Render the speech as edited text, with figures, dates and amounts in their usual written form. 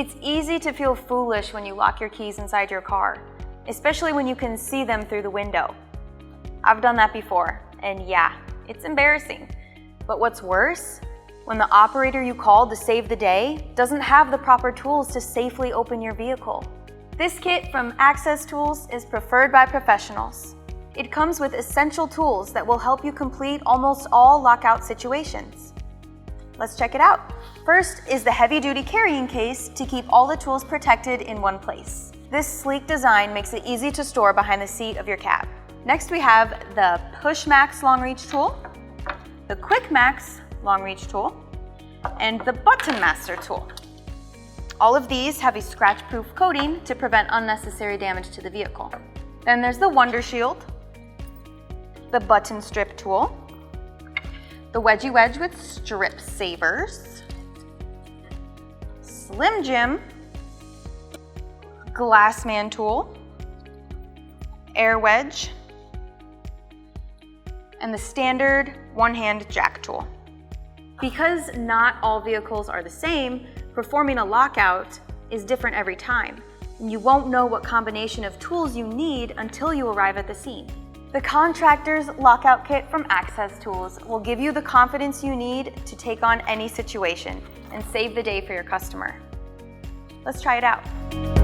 It's easy to feel foolish when you lock your keys inside your car, especially when you can see them through the window. I've done that before, and yeah, it's embarrassing. But what's worse? When the operator you called to save the day doesn't have the proper tools to safely open your vehicle. This kit from Access Tools is preferred by professionals. It comes with essential tools that will help you complete almost all lockout situations. Let's check it out. First is the heavy-duty carrying case to keep all the tools protected in one place. This sleek design makes it easy to store behind the seat of your cab. Next, we have the Push Max Long Reach tool, the Quick Max Long Reach tool, and the Button Master tool. All of these have a scratch-proof coating to prevent unnecessary damage to the vehicle. Then there's the Wonder Shield, the Button Strip tool, the Wedgie Wedge with Strip Savers, Slim Jim, Glassman tool, Air Wedge, and the standard one-hand jack tool. Because not all vehicles are the same, performing a lockout is different every time, and you won't know what combination of tools you need until you arrive at the scene. The Contractor's Lockout Kit from Access Tools will give you the confidence you need to take on any situation and save the day for your customer. Let's try it out.